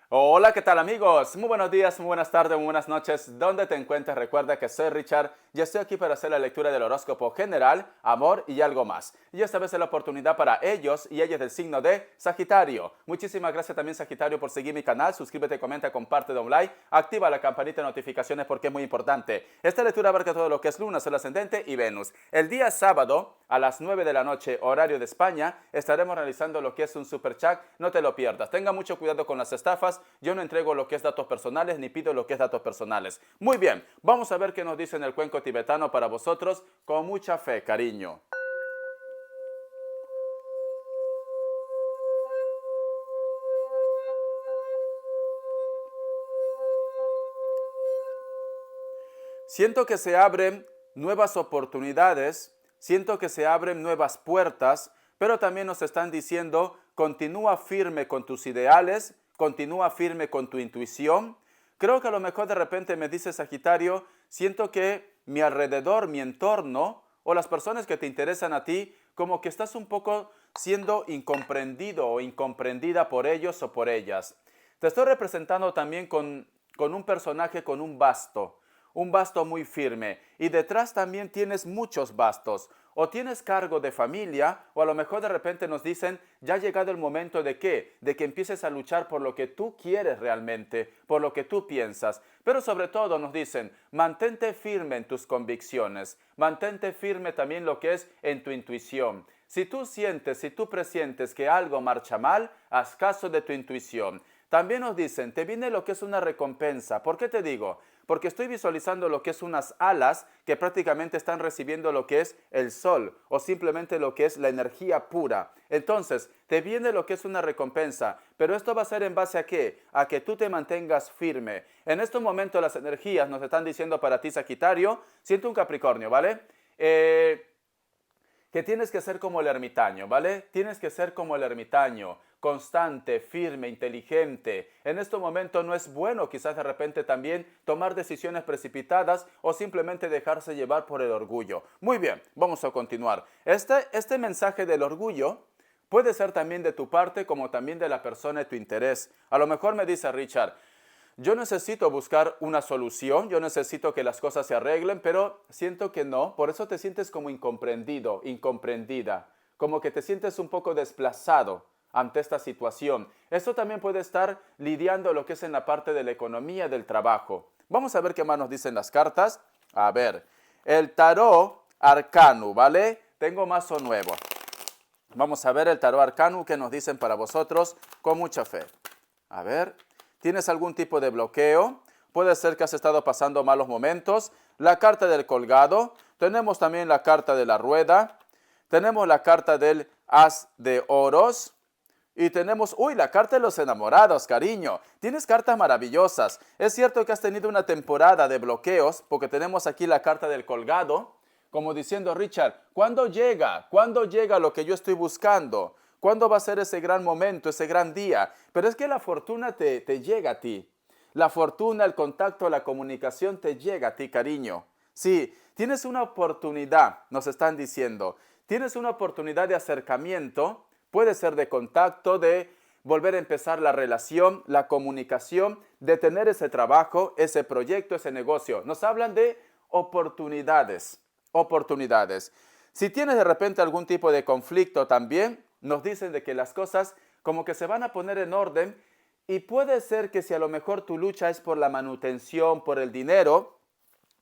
Hola, ¿qué tal amigos? Muy buenos días, muy buenas tardes, muy buenas noches. ¿Dónde te encuentras? Recuerda que soy Richard y estoy aquí para hacer la lectura del horóscopo general, amor y algo más. Y esta vez es la oportunidad para ellos y ellas del signo de Sagitario. Muchísimas gracias también Sagitario por seguir mi canal. Suscríbete, comenta, comparte, da un like, activa la campanita de notificaciones porque es muy importante. Esta lectura abarca todo lo que es Luna, Sol ascendente y Venus. El día sábado a las 9 de la noche, horario de España, estaremos realizando lo que es un super chat. No te lo pierdas. Tenga mucho cuidado con las estafas. Yo no entrego lo que es datos personales ni pido lo que es datos personales. Muy bien, vamos a ver qué nos dice en el cuenco tibetano para vosotros con mucha fe, cariño. Siento que se abren nuevas oportunidades, siento que se abren nuevas puertas, pero también nos están diciendo, continúa firme con tus ideales, continúa firme con tu intuición. Creo que a lo mejor de repente me dice Sagitario, siento que mi alrededor, mi entorno o las personas que te interesan a ti, como que estás un poco siendo incomprendido o incomprendida por ellos o por ellas. Te estoy representando también con un personaje con un basto muy firme, y detrás también tienes muchos bastos. O tienes cargo de familia, o a lo mejor de repente nos dicen, ya ha llegado el momento de qué, de que empieces a luchar por lo que tú quieres realmente, por lo que tú piensas. Pero sobre todo nos dicen, mantente firme en tus convicciones, mantente firme también lo que es en tu intuición. Si tú sientes, si tú presientes que algo marcha mal, haz caso de tu intuición. También nos dicen, te viene lo que es una recompensa. ¿Por qué te digo? Porque estoy visualizando lo que es unas alas que prácticamente están recibiendo lo que es el sol o simplemente lo que es la energía pura. Entonces, te viene lo que es una recompensa, pero esto va a ser en base a qué? A que tú te mantengas firme. En estos momentos las energías nos están diciendo para ti, Sagitario, siento un Capricornio, ¿vale? Que tienes que ser como el ermitaño, ¿vale? Tienes que ser como el ermitaño, constante, firme, inteligente. En este momento no es bueno quizás de repente también tomar decisiones precipitadas o simplemente dejarse llevar por el orgullo. Muy bien, vamos a continuar. Este mensaje del orgullo puede ser también de tu parte como también de la persona de tu interés. A lo mejor me dice Richard, yo necesito buscar una solución, yo necesito que las cosas se arreglen, pero siento que no, por eso te sientes como incomprendido, incomprendida, como que te sientes un poco desplazado ante esta situación. Esto también puede estar lidiando lo que es en la parte de la economía, del trabajo. Vamos a ver qué más nos dicen las cartas. A ver, el tarot arcano, ¿vale? Tengo mazo nuevo. Vamos a ver el tarot arcano que nos dicen para vosotros con mucha fe. A ver, ¿tienes algún tipo de bloqueo? Puede ser que has estado pasando malos momentos. La carta del colgado. Tenemos también la carta de la rueda. Tenemos la carta del as de oros. Y tenemos, la carta de los enamorados, cariño. Tienes cartas maravillosas. Es cierto que has tenido una temporada de bloqueos, porque tenemos aquí la carta del colgado, como diciendo, Richard, ¿cuándo llega? ¿Cuándo llega lo que yo estoy buscando? ¿Cuándo va a ser ese gran momento, ese gran día? Pero es que la fortuna te llega a ti. La fortuna, el contacto, la comunicación te llega a ti, cariño. Sí, tienes una oportunidad, nos están diciendo. Tienes una oportunidad de acercamiento, puede ser de contacto, de volver a empezar la relación, la comunicación, de tener ese trabajo, ese proyecto, ese negocio. Nos hablan de oportunidades, oportunidades. Si tienes de repente algún tipo de conflicto también, nos dicen de que las cosas como que se van a poner en orden, y puede ser que si a lo mejor tu lucha es por la manutención, por el dinero,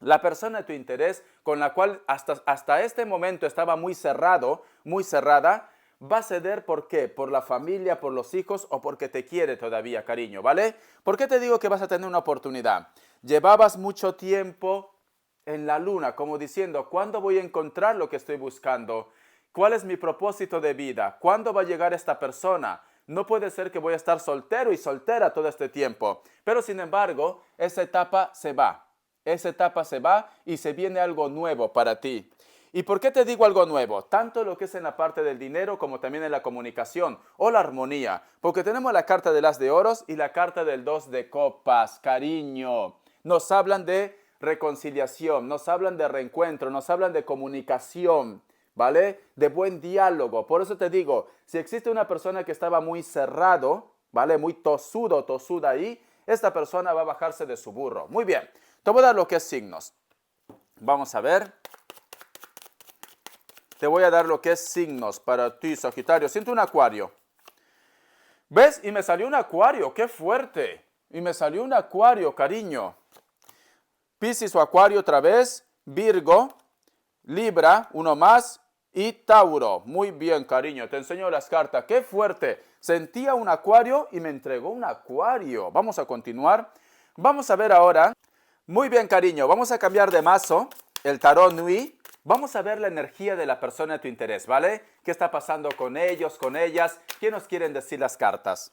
la persona de tu interés con la cual hasta este momento estaba muy cerrado, muy cerrada, va a ceder. ¿Por qué? Por la familia, por los hijos o porque te quiere todavía, cariño, ¿vale? ¿Por qué te digo que vas a tener una oportunidad? Llevabas mucho tiempo en la luna, como diciendo, ¿cuándo voy a encontrar lo que estoy buscando? ¿Cuál es mi propósito de vida? ¿Cuándo va a llegar esta persona? No puede ser que voy a estar soltero y soltera todo este tiempo. Pero sin embargo, esa etapa se va. Esa etapa se va y se viene algo nuevo para ti. ¿Y por qué te digo algo nuevo? Tanto lo que es en la parte del dinero como también en la comunicación o la armonía. Porque tenemos la carta del as de oros y la carta del dos de copas, cariño. Nos hablan de reconciliación, nos hablan de reencuentro, nos hablan de comunicación, ¿vale? De buen diálogo. Por eso te digo, si existe una persona que estaba muy cerrado, ¿vale? Muy tosudo, tosuda ahí, esta persona va a bajarse de su burro. Muy bien, te voy a dar lo que es signos. Vamos a ver. Te voy a dar lo que es signos para ti, Sagitario. Siento un acuario. ¿Ves? Y me salió un acuario, qué fuerte. Y me salió un acuario, cariño. Piscis o acuario otra vez, Virgo, Libra, uno más, y Tauro. Muy bien, cariño, te enseño las cartas. ¡Qué fuerte! Sentía un acuario y me entregó un acuario. Vamos a continuar. Vamos a ver ahora. Muy bien, cariño, vamos a cambiar de mazo, el tarot Nui. Vamos a ver la energía de la persona de tu interés, ¿vale? ¿Qué está pasando con ellos, con ellas? ¿Qué nos quieren decir las cartas?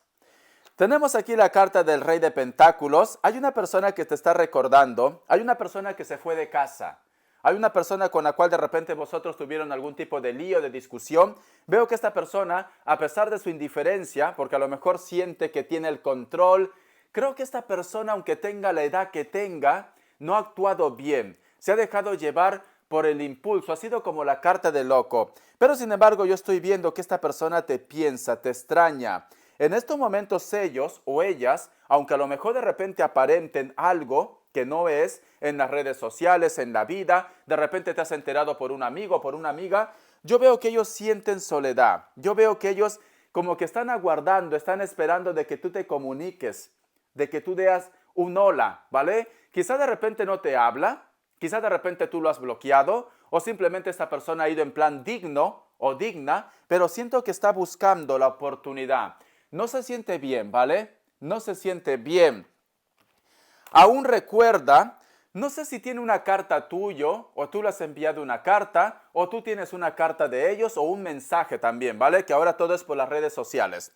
Tenemos aquí la carta del Rey de Pentáculos. Hay una persona que te está recordando. Hay una persona que se fue de casa. Hay una persona con la cual de repente vosotros tuvieron algún tipo de lío, de discusión. Veo que esta persona, a pesar de su indiferencia, porque a lo mejor siente que tiene el control, creo que esta persona, aunque tenga la edad que tenga, no ha actuado bien. Se ha dejado llevar por el impulso. Ha sido como la carta del loco. Pero sin embargo, yo estoy viendo que esta persona te piensa, te extraña. En estos momentos ellos o ellas, aunque a lo mejor de repente aparenten algo que no es en las redes sociales, en la vida, de repente te has enterado por un amigo, por una amiga, yo veo que ellos sienten soledad. Yo veo que ellos como que están aguardando, están esperando de que tú te comuniques, de que tú deas un hola, ¿vale? Quizá de repente no te habla, quizá de repente tú lo has bloqueado o simplemente esta persona ha ido en plan digno o digna, pero siento que está buscando la oportunidad. No se siente bien, ¿vale? No se siente bien. Aún recuerda, no sé si tiene una carta tuyo, o tú le has enviado una carta, o tú tienes una carta de ellos, o un mensaje también, ¿vale? Que ahora todo es por las redes sociales.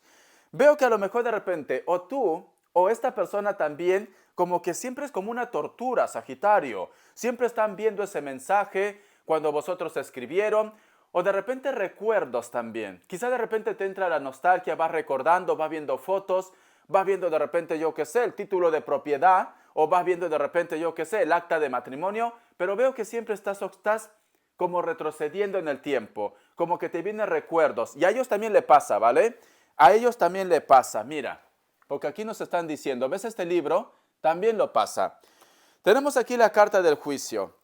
Veo que a lo mejor de repente, o tú, o esta persona también, como que siempre es como una tortura, Sagitario. Siempre están viendo ese mensaje cuando vosotros escribieron, o de repente recuerdos también. Quizá de repente te entra la nostalgia, vas recordando, vas viendo fotos, vas viendo de repente, yo qué sé, el título de propiedad, o vas viendo de repente, yo qué sé, el acta de matrimonio, pero veo que siempre estás como retrocediendo en el tiempo, como que te vienen recuerdos. Y a ellos también le pasa, ¿vale? A ellos también le pasa, mira, porque aquí nos están diciendo, ¿ves este libro? También lo pasa. Tenemos aquí la carta del juicio.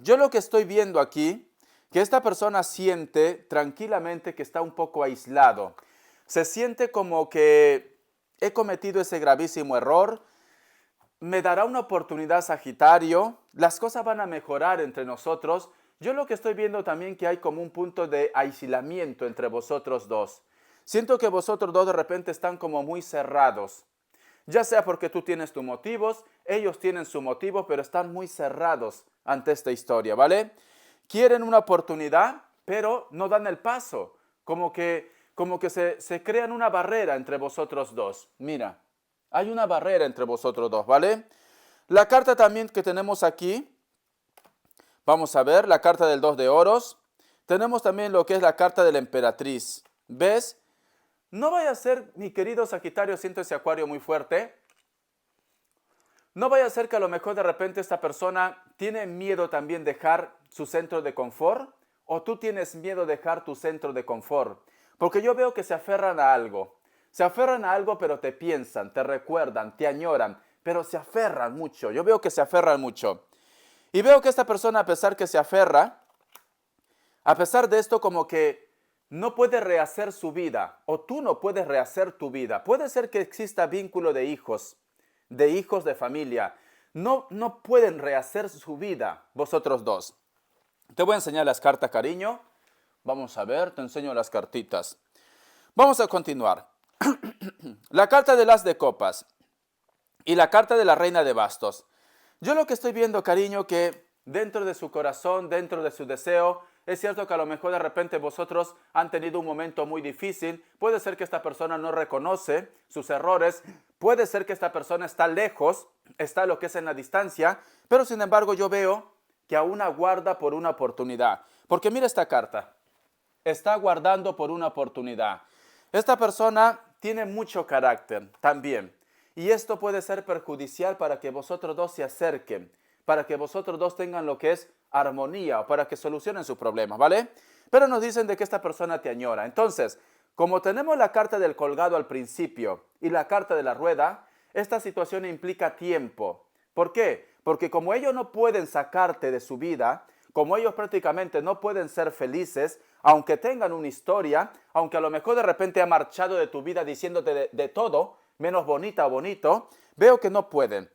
Yo lo que estoy viendo aquí, que esta persona siente tranquilamente que está un poco aislado. Se siente como que he cometido ese gravísimo error. Me dará una oportunidad, Sagitario. Las cosas van a mejorar entre nosotros. Yo lo que estoy viendo también que hay como un punto de aislamiento entre vosotros dos. Siento que vosotros dos de repente están como muy cerrados. Ya sea porque tú tienes tus motivos, ellos tienen su motivo, pero están muy cerrados ante esta historia, ¿vale? Quieren una oportunidad, pero no dan el paso. Como que se crean una barrera entre vosotros dos. Mira, hay una barrera entre vosotros dos, ¿vale? La carta también que tenemos aquí, vamos a ver, la carta del 2 de oros. Tenemos también lo que es la carta de la emperatriz. ¿Ves? No vaya a ser, mi querido Sagitario, siento ese acuario muy fuerte. No vaya a ser que a lo mejor de repente esta persona tiene miedo también dejar su centro de confort, o tú tienes miedo dejar tu centro de confort. Porque yo veo que se aferran a algo. Se aferran a algo, pero te piensan, te recuerdan, te añoran, pero se aferran mucho. Yo veo que se aferran mucho. Y veo que esta persona, a pesar que se aferra, a pesar de esto, como que no puede rehacer su vida, o tú no puedes rehacer tu vida. Puede ser que exista vínculo de hijos de familia. No pueden rehacer su vida, vosotros dos. Te voy a enseñar las cartas, cariño. Vamos a ver, te enseño las cartitas. Vamos a continuar. La carta del as de copas y la carta de la reina de bastos. Yo lo que estoy viendo, cariño, que dentro de su corazón, dentro de su deseo, es cierto que a lo mejor de repente vosotros han tenido un momento muy difícil. Puede ser que esta persona no reconoce sus errores. Puede ser que esta persona está lejos, está lo que es en la distancia. Pero sin embargo yo veo que aún aguarda por una oportunidad. Porque mira esta carta. Está aguardando por una oportunidad. Esta persona tiene mucho carácter también. Y esto puede ser perjudicial para que vosotros dos se acerquen, para que vosotros dos tengan lo que es armonía o para que solucionen sus problemas, ¿vale? Pero nos dicen de que esta persona te añora. Entonces, Como tenemos la carta del colgado al principio y la carta de la rueda, esta situación implica tiempo. ¿Por qué? Porque como ellos no pueden sacarte de su vida, como ellos prácticamente no pueden ser felices, aunque tengan una historia, aunque a lo mejor de repente ha marchado de tu vida diciéndote de todo, menos bonita o bonito, veo que no pueden.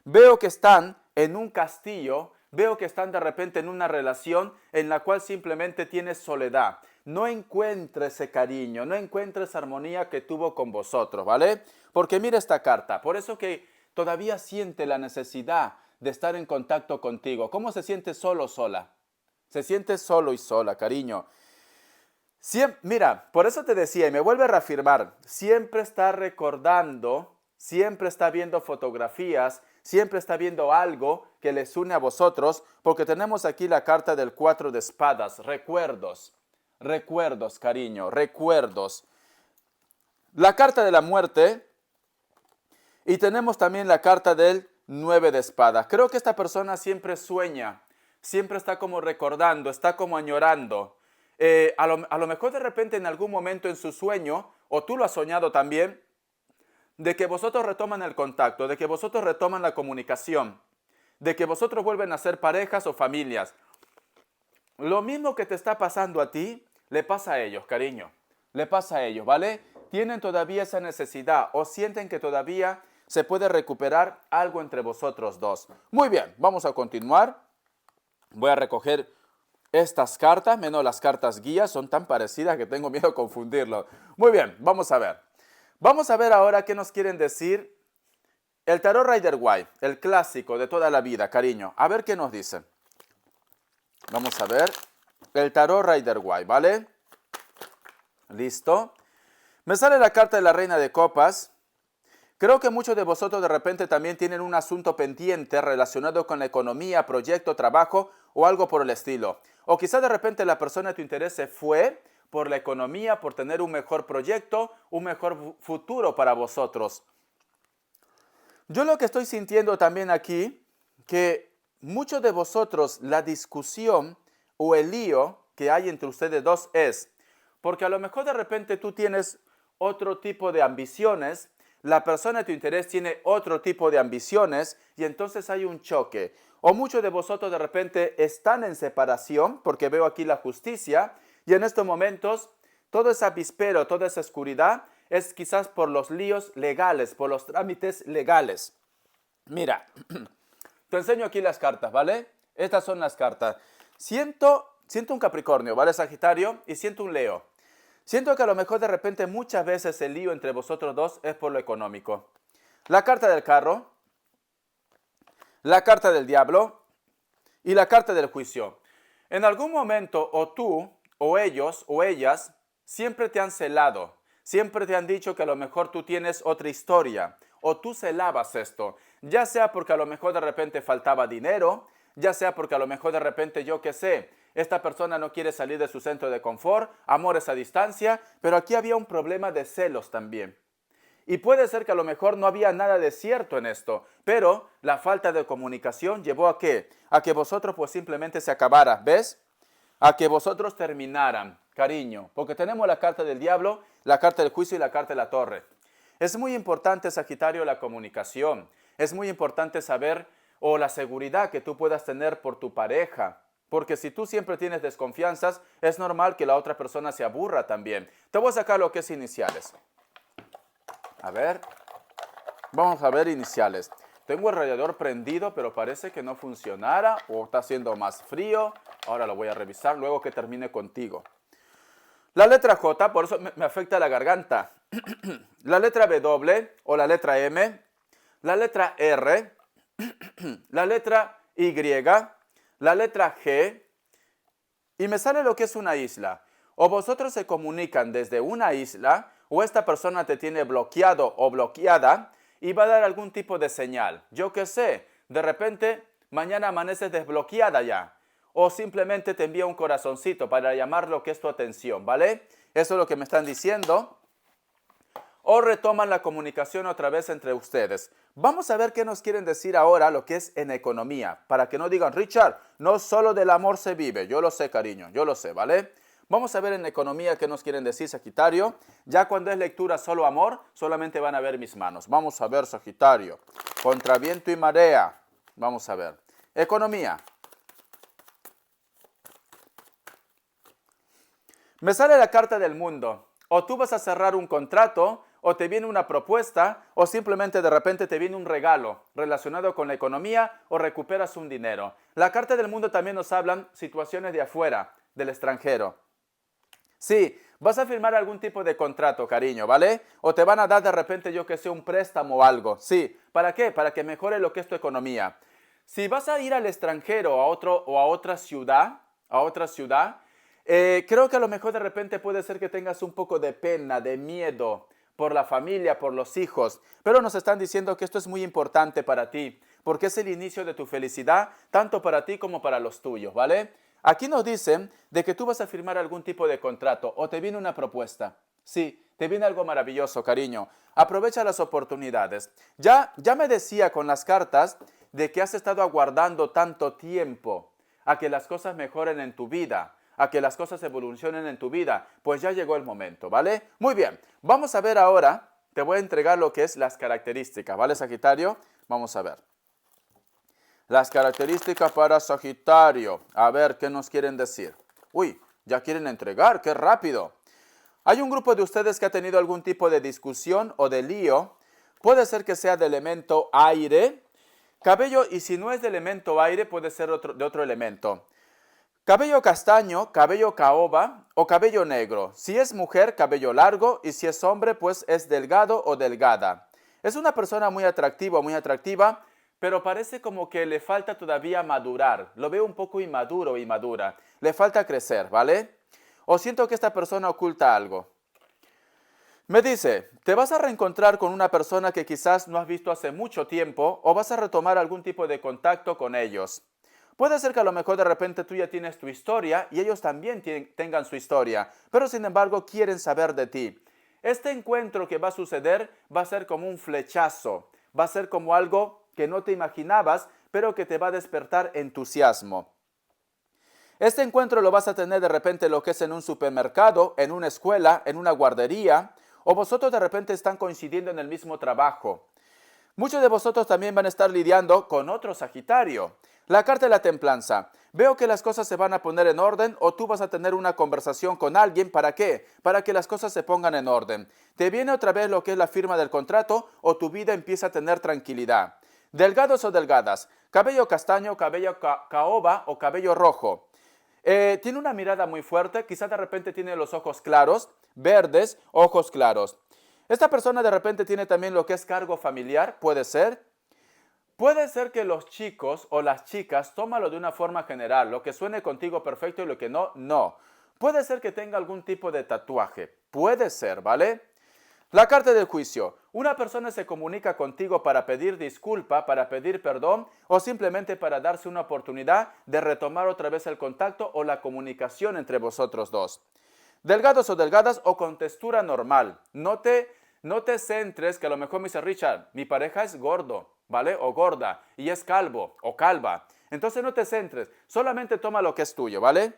Veo que están en un castillo, veo que están de repente en una relación en la cual simplemente tienes soledad. No encuentra ese cariño, no encuentra esa armonía que tuvo con vosotros, ¿vale? Porque mira esta carta, por eso que todavía siente la necesidad de estar en contacto contigo. ¿Cómo se siente solo o sola? Se siente solo y sola, cariño. Mira, por eso te decía, y me vuelve a reafirmar, siempre está recordando, siempre está viendo fotografías, siempre está viendo algo que les une a vosotros, porque tenemos aquí la carta del 4 de espadas, recuerdos, recuerdos, cariño, recuerdos. La carta de la muerte y tenemos también la carta del 9 de espadas. Creo que esta persona siempre sueña, siempre está como recordando, está como añorando. A lo mejor de repente en algún momento en su sueño, o tú lo has soñado también, de que vosotros retoman el contacto, de que vosotros retoman la comunicación, de que vosotros vuelven a ser parejas o familias. Lo mismo que te está pasando a ti, le pasa a ellos, cariño. Le pasa a ellos, ¿vale? Tienen todavía esa necesidad o sienten que todavía se puede recuperar algo entre vosotros dos. Muy bien, vamos a continuar. Voy a recoger estas cartas, menos las cartas guías, son tan parecidas que tengo miedo de confundirlo. Muy bien, vamos a ver. Vamos a ver ahora qué nos quieren decir el tarot Rider-Waite, el clásico de toda la vida, cariño. A ver qué nos dicen. Vamos a ver el tarot Rider-Waite, ¿vale? Listo. Me sale la carta de la Reina de Copas. Creo que muchos de vosotros de repente también tienen un asunto pendiente relacionado con la economía, proyecto, trabajo o algo por el estilo. O quizá de repente la persona de tu interés se fue por la economía, por tener un mejor proyecto, un mejor futuro para vosotros. Yo lo que estoy sintiendo también aquí, que muchos de vosotros la discusión o el lío que hay entre ustedes dos es, porque a lo mejor de repente tú tienes otro tipo de ambiciones, la persona de tu interés tiene otro tipo de ambiciones y entonces hay un choque. O muchos de vosotros de repente están en separación, porque veo aquí la justicia, y en estos momentos todo ese avispero, toda esa oscuridad es quizás por los líos legales, por los trámites legales. Mira, te enseño aquí las cartas, ¿vale? Estas son las cartas. Siento un Capricornio, ¿vale, Sagitario? Y siento un Leo. Siento que a lo mejor de repente muchas veces el lío entre vosotros dos es por lo económico. La carta del carro, la carta del diablo y la carta del juicio. En algún momento o tú o ellos o ellas siempre te han celado, siempre te han dicho que a lo mejor tú tienes otra historia o tú celabas esto, ya sea porque a lo mejor de repente faltaba dinero, ya sea porque a lo mejor de repente yo qué sé, esta persona no quiere salir de su centro de confort, amores a distancia, pero aquí había un problema de celos también. Y puede ser que a lo mejor no había nada de cierto en esto, pero la falta de comunicación llevó a ¿qué? A que vosotros pues simplemente se acabara, ¿ves? A que vosotros terminaran, cariño, porque tenemos la carta del diablo, la carta del juicio y la carta de la torre. Es muy importante, Sagitario, la comunicación. Es muy importante saber o la seguridad que tú puedas tener por tu pareja. Porque si tú siempre tienes desconfianzas, es normal que la otra persona se aburra también. Te voy a sacar lo que es iniciales. A ver, vamos a ver iniciales. Tengo el radiador prendido, pero parece que no funcionara o está haciendo más frío. Ahora lo voy a revisar luego que termine contigo. La letra J, por eso me afecta la garganta. La letra W o la letra M. La letra R. La letra Y. La letra G, y me sale lo que es una isla. O vosotros se comunican desde una isla, o esta persona te tiene bloqueado o bloqueada y va a dar algún tipo de señal. Yo qué sé, de repente mañana amaneces desbloqueada ya. O simplemente te envía un corazoncito para llamar lo que es tu atención, ¿vale? Eso es lo que me están diciendo. O retoman la comunicación otra vez entre ustedes. Vamos a ver qué nos quieren decir ahora lo que es en economía, para que no digan, Richard, no solo del amor se vive. Yo lo sé, cariño, yo lo sé, ¿vale? Vamos a ver en economía qué nos quieren decir, Sagitario. Ya cuando es lectura solo amor, solamente van a ver mis manos. Vamos a ver, Sagitario. Contra viento y marea. Vamos a ver. Economía. Me sale la carta del mundo. O tú vas a cerrar un contrato, o te viene una propuesta, o simplemente de repente te viene un regalo relacionado con la economía, o recuperas un dinero. La carta del mundo también nos hablan situaciones de afuera, del extranjero. Sí, vas a firmar algún tipo de contrato, cariño, ¿vale? O te van a dar de repente, yo que sé, un préstamo o algo. Sí, ¿para qué? Para que mejore lo que es tu economía. Si vas a ir al extranjero o a otra ciudad, creo que a lo mejor de repente puede ser que tengas un poco de pena, de miedo por la familia, por los hijos, pero nos están diciendo que esto es muy importante para ti, porque es el inicio de tu felicidad, tanto para ti como para los tuyos, ¿vale? Aquí nos dicen de que tú vas a firmar algún tipo de contrato o te viene una propuesta. Sí, te viene algo maravilloso, cariño. Aprovecha las oportunidades. Ya me decía con las cartas de que has estado aguardando tanto tiempo a que las cosas mejoren en tu vida, a que las cosas evolucionen en tu vida, pues ya llegó el momento, ¿vale? Muy bien, vamos a ver ahora, te voy a entregar lo que es las características, ¿vale, Sagitario? Vamos a ver. Las características para Sagitario, a ver qué nos quieren decir. Uy, ya quieren entregar, qué rápido. Hay un grupo de ustedes que ha tenido algún tipo de discusión o de lío, puede ser que sea de elemento aire, cabello, y si no es de elemento aire, puede ser de otro elemento. Cabello castaño, cabello caoba o cabello negro. Si es mujer, cabello largo, y si es hombre, pues es delgado o delgada. Es una persona muy atractiva, pero parece como que le falta todavía madurar. Lo veo un poco inmaduro o inmadura. Le falta crecer, ¿vale? O siento que esta persona oculta algo. Me dice, te vas a reencontrar con una persona que quizás no has visto hace mucho tiempo o vas a retomar algún tipo de contacto con ellos. Puede ser que a lo mejor de repente tú ya tienes tu historia y ellos también tengan su historia, pero sin embargo quieren saber de ti. Este encuentro que va a suceder va a ser como un flechazo, va a ser como algo que no te imaginabas, pero que te va a despertar entusiasmo. Este encuentro lo vas a tener de repente lo que es en un supermercado, en una escuela, en una guardería, o vosotros de repente están coincidiendo en el mismo trabajo. Muchos de vosotros también van a estar lidiando con otro Sagitario. La carta de la templanza. Veo que las cosas se van a poner en orden o tú vas a tener una conversación con alguien. ¿Para qué? Para que las cosas se pongan en orden. Te viene otra vez lo que es la firma del contrato o tu vida empieza a tener tranquilidad. Delgados o delgadas. Cabello castaño, cabello caoba o cabello rojo. Tiene una mirada muy fuerte. Quizás de repente tiene los ojos claros, verdes, ojos claros. Esta persona de repente tiene también lo que es cargo familiar, puede ser. Puede ser que los chicos o las chicas, tómalo de una forma general, lo que suene contigo perfecto y lo que no, no. Puede ser que tenga algún tipo de tatuaje, puede ser, ¿vale? La carta del juicio. Una persona se comunica contigo para pedir disculpa, para pedir perdón o simplemente para darse una oportunidad de retomar otra vez el contacto o la comunicación entre vosotros dos. Delgados o delgadas o con textura normal. No te centres que a lo mejor me dice Richard, mi pareja es gordo, ¿vale? O gorda, y es calvo o calva. Entonces no te centres, solamente toma lo que es tuyo, ¿vale?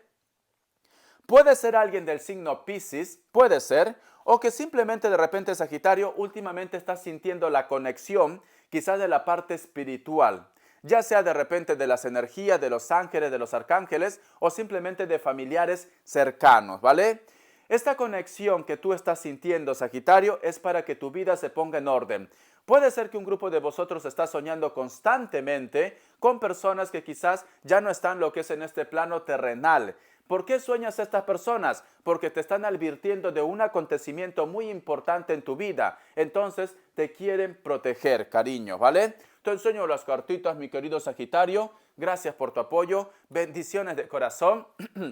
Puede ser alguien del signo Piscis, puede ser, o que simplemente de repente Sagitario últimamente está sintiendo la conexión quizás de la parte espiritual, ya sea de repente de las energías de los ángeles, de los arcángeles o simplemente de familiares cercanos, ¿vale? Esta conexión que tú estás sintiendo, Sagitario, es para que tu vida se ponga en orden. Puede ser que un grupo de vosotros está soñando constantemente con personas que quizás ya no están lo que es en este plano terrenal. ¿Por qué sueñas a estas personas? Porque te están advirtiendo de un acontecimiento muy importante en tu vida. Entonces te quieren proteger, cariño, ¿vale? Te enseño las cartitas, mi querido Sagitario. Gracias por tu apoyo. Bendiciones de corazón.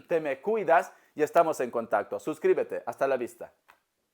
Te me cuidas y estamos en contacto. Suscríbete. Hasta la vista.